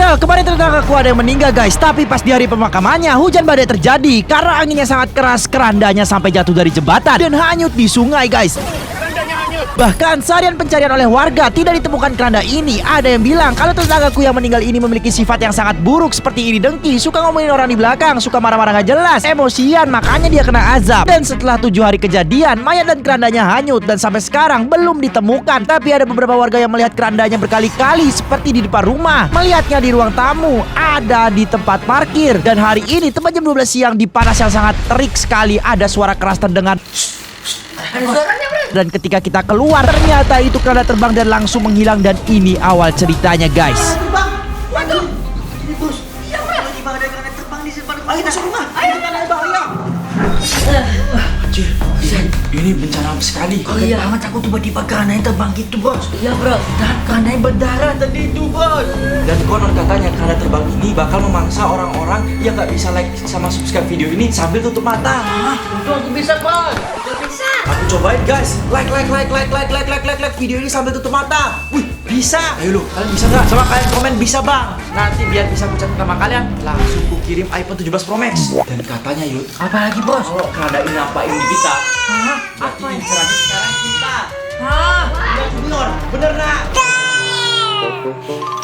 Well, kemarin tetanggaku ada yang meninggal guys. Tapi pas di hari pemakamannya hujan badai terjadi karena anginnya sangat keras, kerandanya sampai jatuh dari jembatan dan hanyut di sungai guys. Bahkan seharian pencarian oleh warga tidak ditemukan keranda ini. Ada yang bilang kalau tetanggaku yang meninggal ini memiliki sifat yang sangat buruk seperti iri dengki, suka ngomongin orang di belakang, suka marah-marah gak jelas, emosian, makanya dia kena azab. Dan setelah 7 hari kejadian, mayat dan kerandanya hanyut dan sampai sekarang belum ditemukan. Tapi ada beberapa warga yang melihat kerandanya berkali-kali seperti di depan rumah, melihatnya di ruang tamu, ada di tempat parkir. Dan hari ini tepat jam 12 siang di panas yang sangat terik sekali, ada suara keras terdengar. Ada suaranya, bro. Dan ketika kita keluar, ternyata itu keranda terbang dan langsung menghilang. Dan ini awal ceritanya guys. Waduh. Ini bos. Iya, bro. Tiba-tiba ada keranda terbang di depan rumah. Ayo masuk rumah. Ayo. Ada bahaya. Anjir, ini bencana sekali. Oh iya, amat aku tiba-tiba kerananya terbang gitu bos. Iya, bro. Dan kerananya berdarah tadi itu bos. Dan konon katanya keranda terbang ini bakal memangsa orang-orang yang nggak bisa like sama subscribe video ini sambil tutup mata. Itu aku bisa bos. Bisa. Aku cobain guys. Like video ini sambil tutup mata. Wih, bisa. Ayo lu, kalian bisa nggak? Sama kalian komen bisa bang. Nanti biar bisa aku chat nama kalian, langsung ku kirim iPhone 17 Pro Max. Dan katanya yuk, Apa lagi bos? kalau keranda ini nampain di kita, Hah? berarti yang serang sekarang kita. Hah? Ya Junior, bener nak?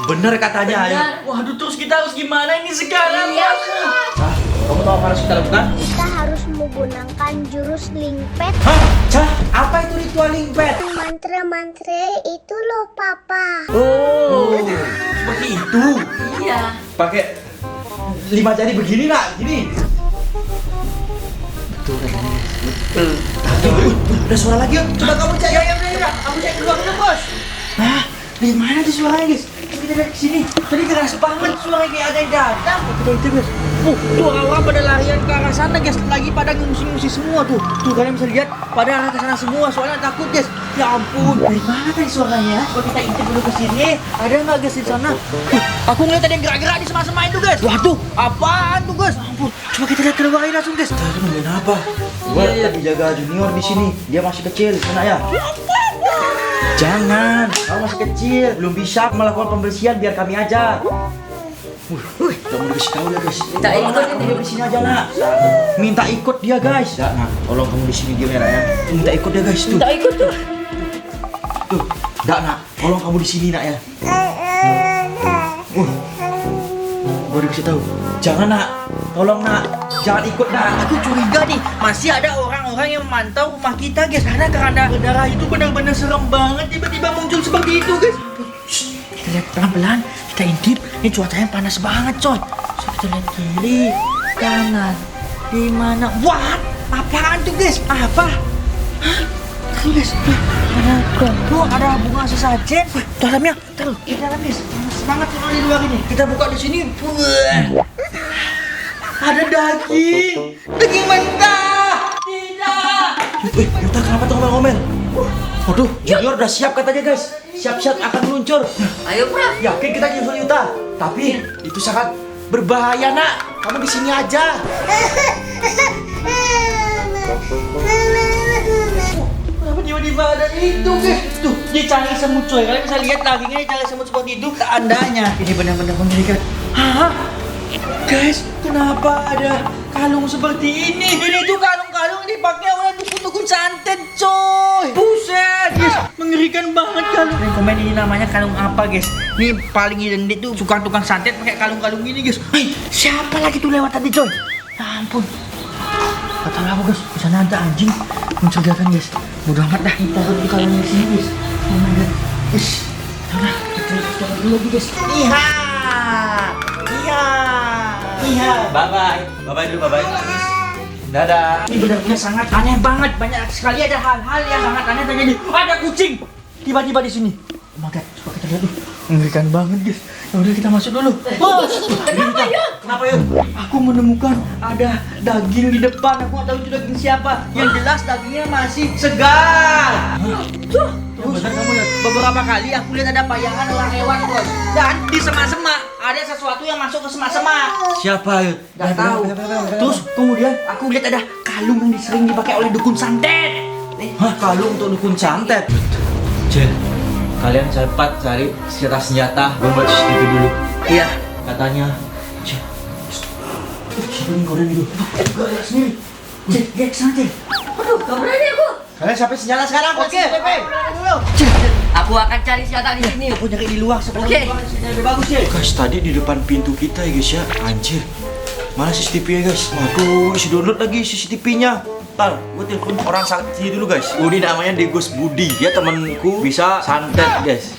Bener katanya ayo. Waduh, terus kita harus gimana ini sekarang Iya, bos? Cah, kamu tahu apa harus kita lakukan? Kita harus menggunakan jurus limpet. Hah? Cah, apa itu ritual limpet? Mantra-mantra itu loh papa. Oh, seperti itu. Iya. Pakai 5 jari begini nak, gini. Ada suara lagi yuk. Coba kamu cek. Ya, aku cek dulu bos. Hah? Dari mana tuh suaranya guys? Kita lihat kesini. Tadi keras banget suara kayak ada yang datang. Kita itu guys. Tuh orang pada larian ke arah sana guys. Lagi pada ngungsi-ngungsi semua tuh. Tuh kalian bisa lihat pada arah ke sana semua. Soalnya takut guys. Ya ampun. Dari mana tadi suaranya? Coba kita intip dulu ke sini. Ada nggak guys di sana? Tuh, aku ngeliat ada yang gerak-gerak di sema-sema itu guys. Waduh, apaan tuh guys? Ampun. Coba kita lihat keluar langsung guys. Tadi nungguin apa? Gua lagi jaga Junior di sini. Dia masih kecil, kena ya. Jangan, kamu masih kecil, belum bisa melakukan pembersihan, biar kami aja. Kamu dikasih tahu ya guys. Minta ikut ini. Dia di sini aja nak. Minta ikut dia guys. Ya, nak, tolong kamu di sini dia merah ya. Minta ikut dia guys tuh. Minta ikut tuh. Tuh, dak nak, tolong kamu di sini nak ya. Gua dikasih tahu. Jangan nak, tolong nak, jangan ikut nak. Aku curiga nih, masih ada orang-orang yang memantau rumah kita guys. Karena keranda berdarah itu benar-benar serem banget. Tiba-tiba muncul seperti itu guys. Shh, kita lihat pelan-pelan, kita intip. Ini cuacanya panas banget coy. So, kita lihat kiri, kanan, di mana? Wah, apaan tuh guys? Apa? Hah? Tuh guys, tuh ada bunga sesajen. Wih, dalamnya, taruh di dalam guys. Panas banget kalau di luar ini. Kita buka di sini. Wah. Ada daging mentah. Tidak. Yuta kenapa tuh ngomel-ngomel? Waduh, Junior udah siap katanya guys. Siap-siap akan meluncur. Ayo, bro. Yakin kita nyusul Yuta. Tapi itu sangat berbahaya nak. Kamu di sini aja. Kenapa tiba-tiba ada itu guys? Tuh, dia cari semut coy. Kalian bisa lihat dagingnya dia cari semut seperti itu. Tandanya ini benar-benar mengerikan. Hah? Guys, kenapa ada kalung seperti ini? Ini tuh kalung-kalung yang dipakai oleh dukun-dukun santet coy. Buset, guys, mengerikan banget kalung. Kalian komen ini namanya kalung apa guys? Ini paling identik tuh tukang-tukang santet pakai kalung-kalung ini guys. Hei, siapa lagi tuh lewat tadi coy? Ya ampun. Kata apa guys? Di sana ada anjing mencurigakan guys. Bodoh amat dah, kita taruh di kalung di sini guys. Oh my god. Guys, udah kita coba dulu lagi guys. Iya. Bye-bye dulu, bye-bye. Dadah. Ini benar-benar sangat aneh banget. Banyak sekali ada hal-hal yang sangat aneh terjadi. Ada kucing tiba-tiba di sini. Oh my god, coba kita lihat dulu. Mengerikan banget guys. Ya udah kita masuk dulu. Bos, Kenapa, Yud? Kenapa yuk? aku menemukan ada daging di depan. Aku nggak tahu itu daging siapa. Yang jelas dagingnya masih segar. Tuh. Terus beberapa kali aku lihat ada payangan orang hewan bos. Dan di semak-semak ada sesuatu yang masuk ke semak-semak. Siapa yuk? Gak tahu. Terus kemudian aku lihat ada kalung yang sering dipakai oleh dukun santet. Hah, kalung untuk dukun santet. Jen, kalian cepat cari senjata-senjata. Gue buat CCTV dulu. Iya, katanya. Siapa yang goreng itu? Gue lihat sendiri. Cek, sana cek. Aduh, gak berani aku. Kalian sampai senjata sekarang. Oke. Aku akan cari senjata di sini. Aku nyari di luar sebelum Oke. lebih bagus ya. Guys, tadi di depan pintu kita ya guys ya. Anjir. Mana CCTV-nya guys? Waduh, isi download lagi CCTV-nya. Ntar, gue telepon orang sakti dulu guys. Ini namanya Degos Budi. Dia temanku bisa santet guys.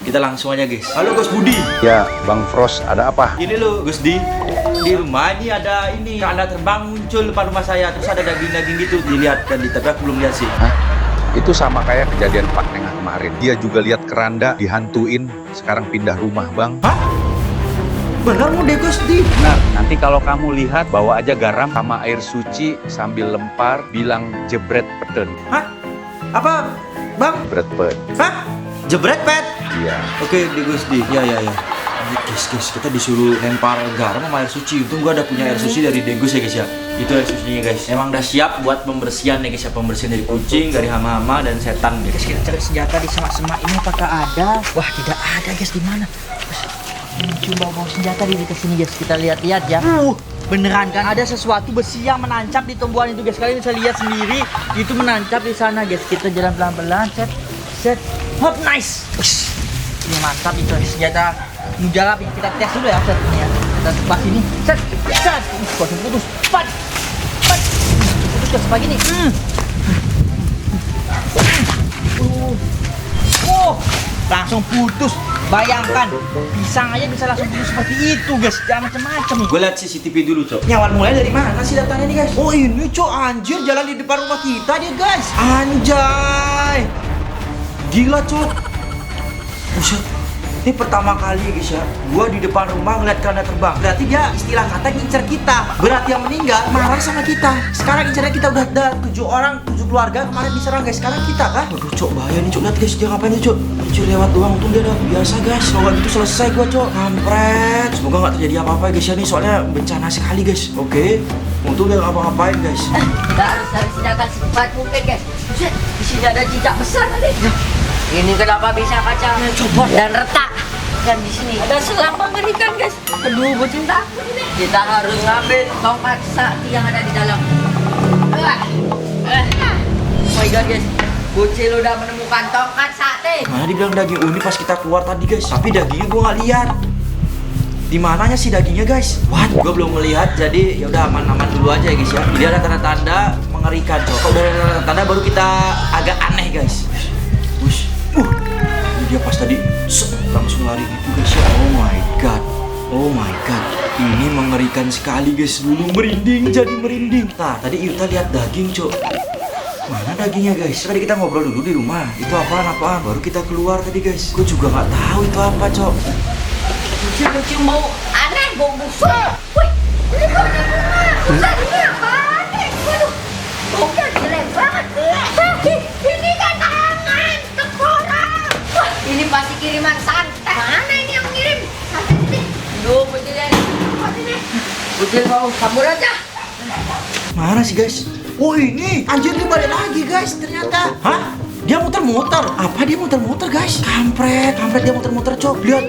Kita langsung aja guys. Halo Gus Budi. Ya, Bang Frost, ada apa? Ini loh Gus Di. Di rumah ini ada ini keranda terbang muncul depan rumah saya. Terus ada daging-daging gitu dilihat tadi. Tapi aku belum lihat sih. Hah? Itu sama kayak kejadian Pak Nengah kemarin. Dia juga lihat keranda dihantuin, sekarang pindah rumah, Bang. Hah? Benar mau Degos Di? Benar, nanti kalau kamu lihat, bawa aja garam sama air suci sambil lempar, bilang jebret peden. Hah? Apa? Bang? Jebret ped. Hah? Jebret pet? Iya. Oke, Degos Di. Ya. Guys, kita disuruh lempar garam sama air suci. Untung gua ada punya air suci dari Degos ya guys ya. Itu air sucinya guys. Emang udah siap buat pembersihan ya guys ya. Pembersihan dari kucing, dari hama-hama dan setan guys. Guys, kita cari senjata di semak-semak ini apakah ada? Wah, tidak ada guys, di mana? Coba bawa senjata di dekat sini guys. Kita lihat-lihat ya. Beneran kan ada sesuatu besi yang menancap di tumbuhan itu guys. Kalian bisa lihat sendiri, itu menancap di sana guys. Kita jalan pelan-pelan, set. Hop, nice. Ush. Ini mantap itu senjata mujarab. Kita tes dulu ya, set ini ya. Kita tebas ini, set. Kosong putus, pat. Putus guys, pagi nih. Langsung putus. Bayangkan, pisang aja bisa langsung putus seperti itu guys. Jangan macam-macam nih. Gue lihat CCTV dulu, Cok. Ini awal mulai dari mana sih datangnya nih guys? Oh, ini Cok, anjir jalan di depan rumah kita dia, guys. Anjay. Gila, Cok. Buset. Ini pertama kali guys ya, gua di depan rumah ngeliat keranda terbang. Berarti dia istilah kata ngincer kita. Berarti yang meninggal marah sama kita. Sekarang ngincernya kita udah ada 7 orang, 7 keluarga kemarin diserang guys. Sekarang kita kah? Aduh Cok, bahaya nih Cok. Lihat guys, dia ngapain nih Cok? Anjir lewat doang, untung dia udah biasa guys. Semoga itu selesai gua Cok. Kampret. Semoga nggak terjadi apa-apa guys ya nih, soalnya bencana sekali guys. Oke, untung dia nggak ngapa-ngapain guys. Kita harus cari senjata secepat mungkin guys. Buset, di sini ada jejak besar tadi. Ini kenapa bisa kaca copot dan retak? Dan di sini ada selang mengerikan guys. Aduh, bocin takut ini. Kita harus ngambil tongkat sakti yang ada di dalam. Oh my god guys, bocil udah menemukan tongkat sakti. Mana dibilang daging uni pas kita keluar tadi guys. Tapi dagingnya gua nggak lihat. Di mananya sih dagingnya guys? What? Gua belum melihat, jadi ya udah aman-aman dulu aja ya guys ya. Jadi ada tanda-tanda mengerikan Cok. Kalau udah ada tanda-tanda baru kita agak aneh guys. Wush. Ini dia pas tadi langsung lari gitu guys ya. Oh my god. Ini mengerikan sekali guys. Dulu merinding jadi merinding. Nah tadi kita lihat daging Cok. Mana dagingnya guys? Tadi kita ngobrol dulu di rumah. Itu apaan? Baru kita keluar tadi guys. Gue juga nggak tahu itu apa Cok. Bocil mau aneh, bau busuk. Wih, ini kok ada bunga. Buset, ini apaan nih? Waduh, baunya jelek banget. Ini kan tangan, tengkorak. Wah, ini pasti kiriman santet. Mana ini yang ngirim? Santet ini. Duh, bocil ya. Bocil mau kabur aja. Mana sih guys? Oh ini, anjir dia balik lagi guys ternyata. Hah? Dia muter-muter. Apa dia muter-muter guys? Kampret dia muter-muter Cok. Lihat.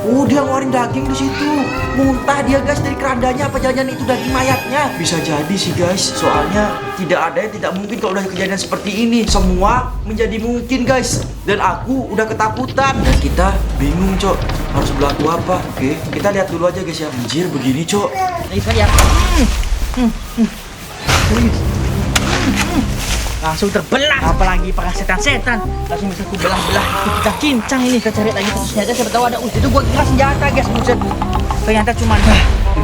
Oh dia ngeluarin daging di situ. Muntah dia guys dari kerandanya. Apa jangan itu daging mayatnya? Bisa jadi sih guys. Soalnya tidak ada yang tidak mungkin kalau udah kejadian seperti ini. Semua menjadi mungkin guys. Dan aku udah ketakutan. Dan kita bingung Cok. Harus berlaku apa? Oke, kita lihat dulu aja guys ya. Anjir begini Cok. Kita lihat. Langsung terbelah, apalagi para setan-setan langsung bisa ku belah-belah. Kita cincang ini, kita cari lagi terus ternyata siapa tahu ada itu gua kira senjata guys. Buset, ternyata cuma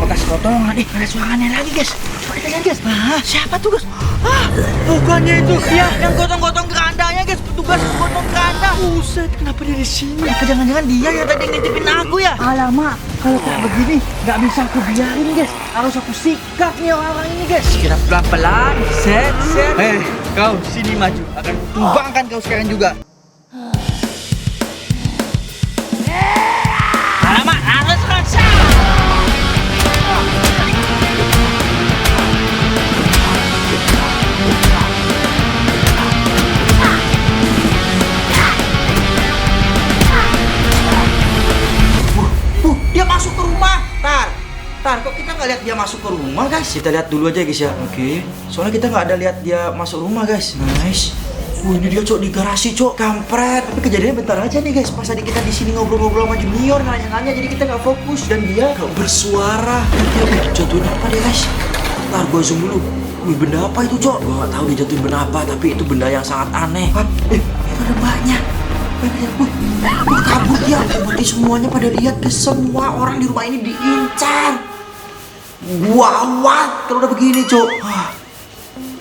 bekas potongan. Ada suaranya lagi guys. Coba kita lihat guys. Siapa tuh guys? Bukannya itu dia yang gotong-gotong kerandanya guys. Petugas gotong keranda. Buset, kenapa dia di sini? Apa jangan-jangan dia yang tadi ngintipin aku ya? Alamak, kalau kayak begini nggak bisa aku biarin guys. Harus aku sikat nih orang ini guys. Kita pelan-pelan, set. Kau sini maju, akan tumbangkan kau sekarang juga. Alamak, harus rasa. Dia masuk ke rumah. Tar, kok kita nggak lihat dia masuk ke rumah, guys? Kita lihat dulu aja, guys ya. Oke. Soalnya kita nggak ada lihat dia masuk rumah, guys. Nice. Ini dia, Cok, di garasi, Cok. Kampret. Tapi kejadiannya bentar aja nih, guys. Pas tadi kita di sini ngobrol-ngobrol sama Junior, nanya-nanya, jadi kita nggak fokus dan dia nggak bersuara. Jatuhin apa dia, guys? Ntar gue zoom dulu. Wih, benda apa itu, Cok? Gue nggak tahu dia jatuhin benda apa, tapi itu benda yang sangat aneh. Itu ada mbaknya. Wih, kabur dia. Berarti semuanya pada lihat, guys. Semua orang di rumah ini diincar. Gawat kalau udah begini, Cok.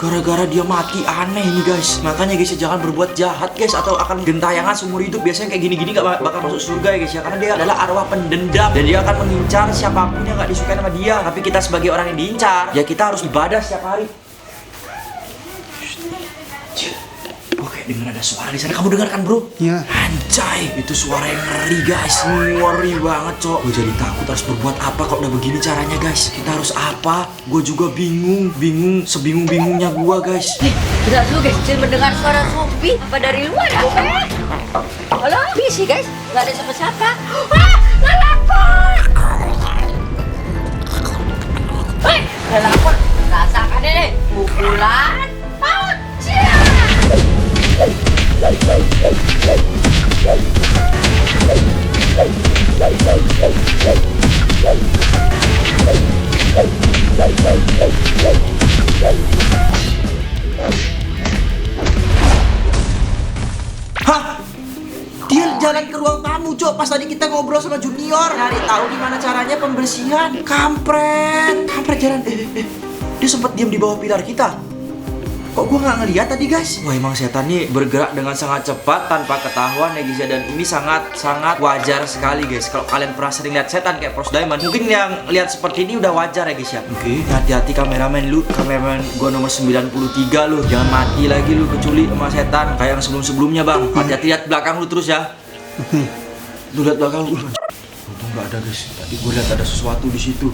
Gara-gara dia mati aneh ini, guys. Makanya, guys, jangan berbuat jahat, guys, atau akan gentayangan seumur hidup. Biasanya kayak gini-gini gak bakal masuk surga ya, guys ya. Karena dia adalah arwah pendendam dan dia akan mengincar siapapun yang gak disukai sama dia. Tapi kita sebagai orang yang diincar, ya kita harus ibadah setiap hari. Oke, dengar ada suara di sana. Kamu dengar kan, bro? Iya. Anjay, itu suara yang ngeri, guys. Ngeri banget, Cok. Gue jadi takut harus berbuat apa kalau udah begini caranya, guys. Kita harus apa? Gue juga bingung, sebingung-bingungnya gue, guys. Tidak dulu guys, saya mendengar suara zombie. Apa dari luar ya? Halo, bisi guys, nggak ada siapa-siapa. Wah, lalakon! Hei, lalakon, rasakan ini pukulan maut. Hah? Dia jalan ke ruang tamu, Cok. Pas tadi kita ngobrol sama Junior, nyari tahu gimana caranya pembersihan. Kampret jalan. Dia sempat diam di bawah pilar kita. Kok gua nggak ngeliat tadi, guys? Wah, emang setan nih bergerak dengan sangat cepat tanpa ketahuan ya, guys ya. Dan ini sangat wajar sekali, guys. Kalau kalian pernah sering lihat setan kayak Pros Diamond, mungkin yang lihat seperti ini udah wajar ya, guys ya. Oke, hati-hati kameramen lu. Kameramen gua nomor 93 lu. Jangan mati lagi lu kecuali sama setan kayak yang sebelum-sebelumnya, Bang. Hati-hati, lihat belakang lu terus ya. Lu lihat belakang lu. Untung nggak ada, guys. Tadi gua lihat ada sesuatu di situ.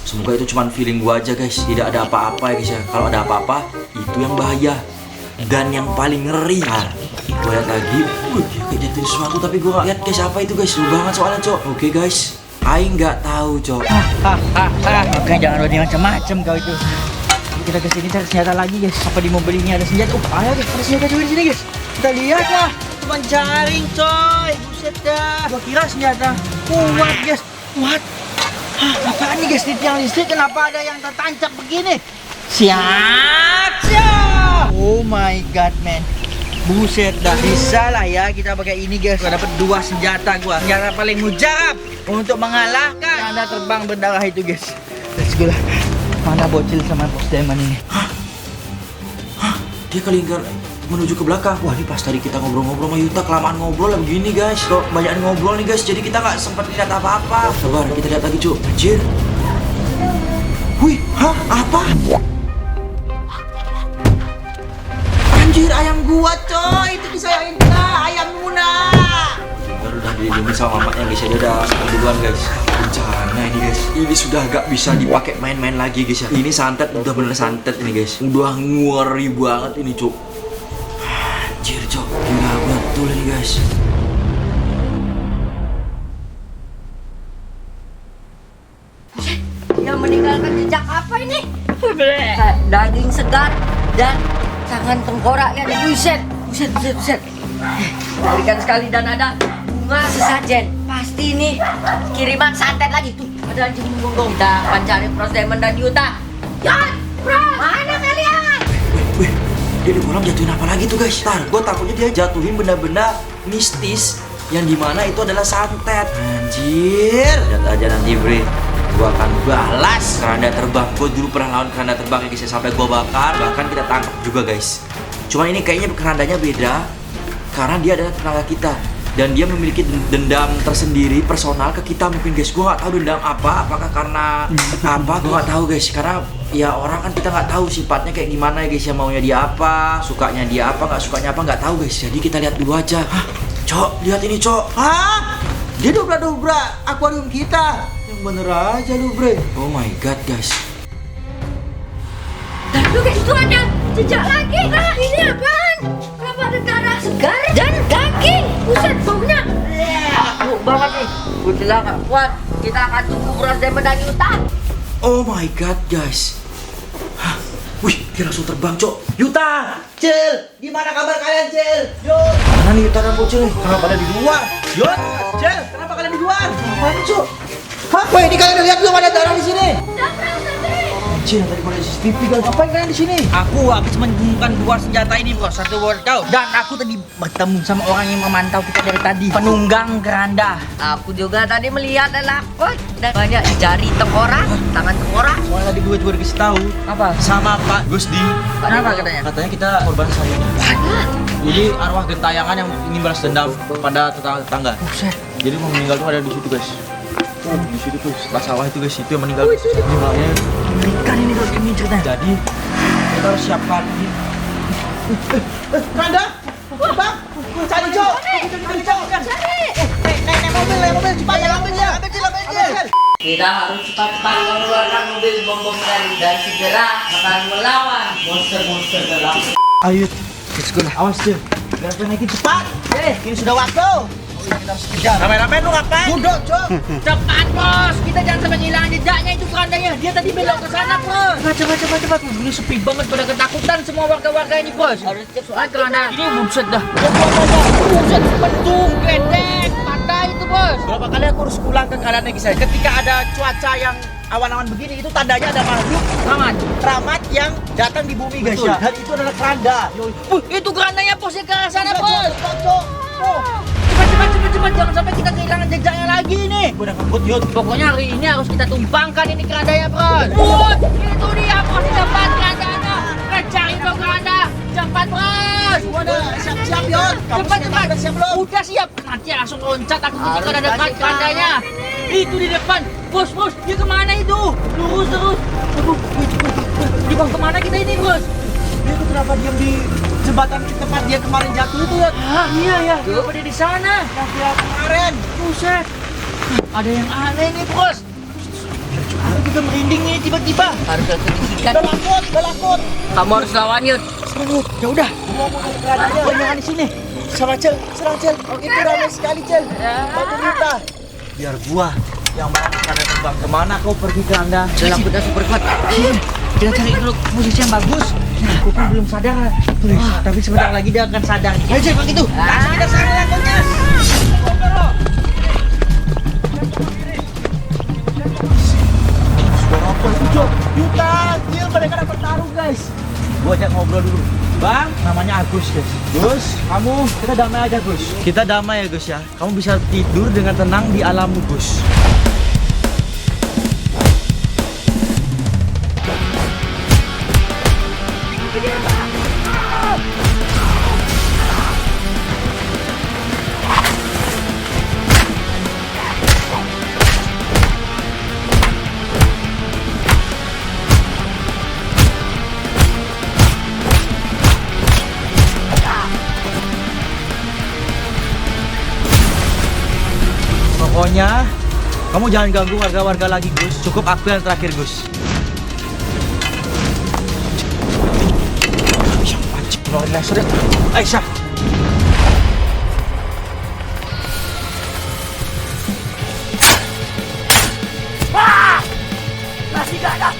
Semoga itu cuma feeling gua aja, guys. Tidak ada apa-apa ya, guys ya. Kalau ada apa-apa, itu yang bahaya dan yang paling ngeri. Gua lihat lagi, dia kayak jatuhin sesuatu tapi gua nggak lihat, guys, apa itu, guys. Seru banget soalnya, Cok. Oke, guys, Aing nggak tahu, Cok. Makanya jangan berani macam-macam kau itu. Kita kesini cari senjata lagi, guys. Apa di mobil ini ada senjata? Ayo, guys, ada senjata juga di sini, guys. Kita lihat lah. Cuma jaring, coy. Buset dah. Gua kira senjata kuat, guys. What? Apaan nih, guys? Di tiang listrik kenapa ada yang tertancap begini? Siap. Oh my god, man. Buset dah. Bisa lah ya kita pakai ini, guys. Gua dapat 2 senjata gua. Senjata paling mujarab untuk mengalahkan tanda terbang berdarah itu, guys. Let's go lah. Mana bocil sama Pros Diamond ini? Dia kelingkar menuju ke belakang. Wah, ini pas tadi kita ngobrol-ngobrol sama Yuta, kelamaan ngobrol lah begini, guys. Kok banyak ngobrol nih, guys. Jadi kita nggak sempat lihat apa-apa. Sabar, kita lihat lagi, Cuk. Anjir. Wih, apa? Anjir, ayam gua, coy. Itu disayangin lah, ayam Muna. Baru udah dilindungi sama mamanya, guys. Dia udah duluan, guys. Bencana ini, guys. Ini sudah gak bisa dipakai main-main lagi, guys ya. Ini santet, udah bener santet ini, guys. Udah ngeri banget ini, Cuk. Anjir, Cok, gila betul ini, guys. Yang meninggalkan jejak apa ini? Daging segar dan tangan tengkorak yang buset. Berikan sekali dan ada bunga sesajen. Pasti ini kiriman santet lagi tuh. Ada anjing menggonggong. Kita akan cari Pros Diamond dan Yuta. Yon, Pros, mana kalian? Wih, dia di kolam jatuhin apa lagi tuh, guys? Ntar, gue takutnya dia jatuhin benda-benda mistis yang dimana itu adalah santet. Anjir. Lihat aja nanti, Bre. Gue akan balas keranda terbang. Gue dulu pernah lawan keranda terbang ya, guys, sampai gue bakar. Bahkan kita tangkap juga, guys. Cuma ini kayaknya kerandanya beda karena dia adalah tenaga kita. Dan dia memiliki dendam tersendiri personal ke kita mungkin, guys. Gue nggak tahu dendam apa, apakah karena apa, gue nggak tahu, guys. Karena ya orang kan kita nggak tahu sifatnya kayak gimana ya, guys. Ya maunya dia apa, sukanya dia apa, nggak sukanya apa, nggak tahu, guys. Jadi kita lihat dulu aja. Cok, lihat ini, Cok. Hah? Dia dobrak-dobrak akuarium kita. Yang bener aja lu, Bre. Oh my god, guys. Dan lu, guys, itu ada jejak lagi. Nah, ini apaan? Kenapa ada darah segar dan daging? Buset, baunya. empuk banget nih. Udah nggak kuat. Kita akan tunggu Bros dan mendangi hutan. Oh my god, guys. Hah? Wih, dia langsung terbang, Cok. Yuta, Cil, gimana kabar kalian, Cil? Yud. Mana nih Yuta dan Bocil nih? Kenapa ada di luar? Yud, Cil, kenapa kalian di luar? Ngapain, Cok? Hah? Woi, ini kalian udah lihat belum ada darah di sini? Cil, tadi pada CCTV, guys. Ngapain kalian di sini? Aku habis menemukan dua senjata ini bos, satu buat kau. Dan aku tadi bertemu sama orang yang memantau kita dari tadi. Penunggang keranda. Aku juga tadi melihat adalah dan banyak jari tengkorak, tangan tengkorak. Soalnya tadi gue juga dikasih tahu Apa? sama Pak Gusdi. Kenapa katanya? Katanya kita korban sayangnya. Jadi arwah gentayangan yang ingin balas dendam pada tetangga. Buset. Jadi mau meninggal tuh ada di situ, guys. Di situ tuh, setelah sawah itu guys, itu yang meninggal. Ini makanya Mengerikan ini bos, ini ceritanya. jadi kita harus siapkan. Randa, bang, cari Cok, cari Cok. Naik mobil, cepat ya, ambil Cil. Kita harus cepat-cepat mengeluarkan mobil bom dan segera akan melawan monster-monster dalam. Ayo, let's go lah. Awas Cil, biar kita naikin cepat. Ini sudah waktu. Kita harus kejar. Ramai-ramai lu ngapain? Duduk, Cok. Cepat bos, kita jangan sampai kehilangan jejaknya itu kerandanya. Dia tadi belok ke sana bos. Cepat. Ini sepi banget, pada ketakutan semua warga-warga ini bos. Harus cek Soalnya keranda ini buset dah. Buset, bentuk, gledek, patah itu bos. Berapa kali aku harus ulang ke kalian lagi saya. Ketika ada cuaca yang awan-awan begini, itu tandanya ada makhluk keramat yang datang di bumi guys ya. Dan itu adalah keranda. Itu kerandanya bos, yang ke arah sana bos. Cepat. Cepat, jangan sampai kita kehilangan jejaknya lagi nih. Gue udah ngebut Yud. Pokoknya hari ini harus kita tumpangkan ini kerandanya bros. Bos, itu dia bos, di depan kerandanya. Kejar itu keranda, cepat bros. Waduh, siap-siap Yud. Cepat. Udah siap belum? Udah siap. Nanti langsung loncat aku ketika ada dekat kerandanya. Itu di depan. Bos, dia kemana itu? Lurus terus. Aduh, di bawah kemana kita ini bos? Dia tuh kenapa diam di jembatan di tempat dia kemarin jatuh itu Yud? Ah iya. Kenapa dia di sana? Yang dia kemarin. Buset. Ada yang aneh nih bos. Aku juga merinding nih tiba-tiba. harus kedisikan. Udah lakut. Kamu harus lawan Yud. Ya udah. Ngomong ke kerandanya. Jangan di sini. Sama Cel, serang Cel. Oke, itu ramai sekali Cel. Bantu kita. Biar gua yang mau keranda terbang. Kemana kau pergi keranda? Dalam kita super kuat. Kita cari dulu posisi yang bagus. Aku kan belum sadar. Tapi sebentar lagi dia akan sadar. Ayo Cek, begitu. Langsung kita serang lakunya. Suara apa itu, Jok? Yuta, Cil, mereka dapat taruh, guys. Gua ajak ngobrol dulu. Bang, namanya Agus, guys. Gus, kamu, kita damai aja, Gus. Kita damai ya, Gus ya. Kamu bisa tidur dengan tenang di alammu, Gus. Pokoknya kamu jangan ganggu warga-warga lagi, Gus. Cukup aku yang terakhir, Gus. Aisyah. Masih gak ada.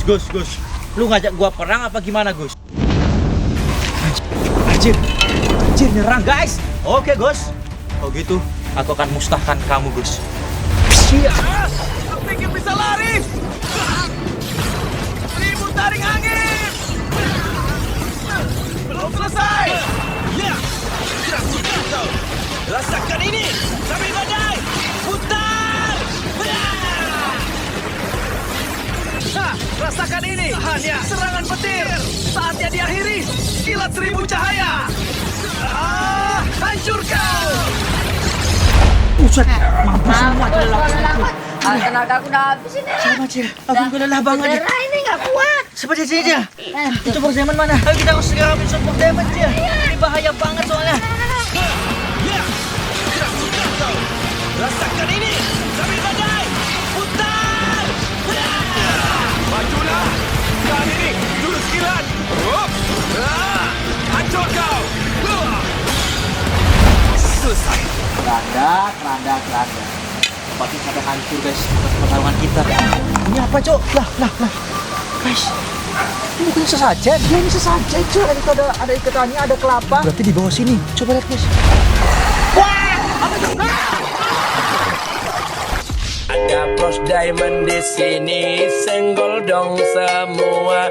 Gus. Lu ngajak gua perang apa gimana, Gus? Anjir, nyerang, guys. Oke, Gus. Oh gitu, aku akan musnahkan kamu, Gus. Siap. Pikir bisa lari. Ribut taring angin. Belum selesai. Ya. Rasakan ini. Sambil badai. Putar. Rasakan ini. Hanya serangan petir. Saatnya diakhiri. Kilat 1000 cahaya. Hancur kau. Buset, mampus semua celana aku. Tenaga aku udah habis ini. Sama Cil, aku juga lelah banget nih. Darah ini nggak kuat. Seperti sini Cil. Support diamond mana? Ayo kita harus segera ambil support diamond Cil. Ini bahaya banget soalnya. Rasakan ini sambil badai. Putar. Majulah. Kali ini jurus kilat. Hancur kau. Selesai. Keranda. Tempatnya sampai hancur guys atas pertarungan kita. Ini apa cok? Lah. Guys, ini bukan sesajen. Ya ini sesajen cok. Itu ada ikatannya, ada kelapa. Berarti di bawah sini. Coba lihat guys. Ada Bros Diamond di sini, senggol dong semua.